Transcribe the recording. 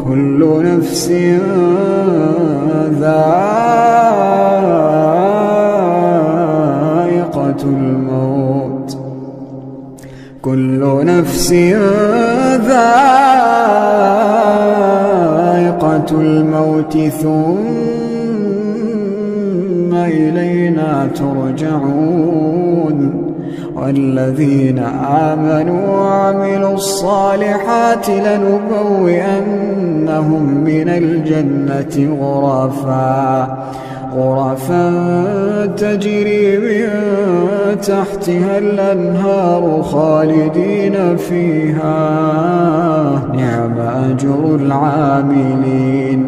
كل نفس ذائقة الموت، كل نفس ذائقة الموت ثم إلينا ترجعون. والذين آمنوا وعملوا الصالحات لنبوئنهم من الجنة غرفا تجري من تحتها الأنهار خالدين فيها، نعم أجر العاملين.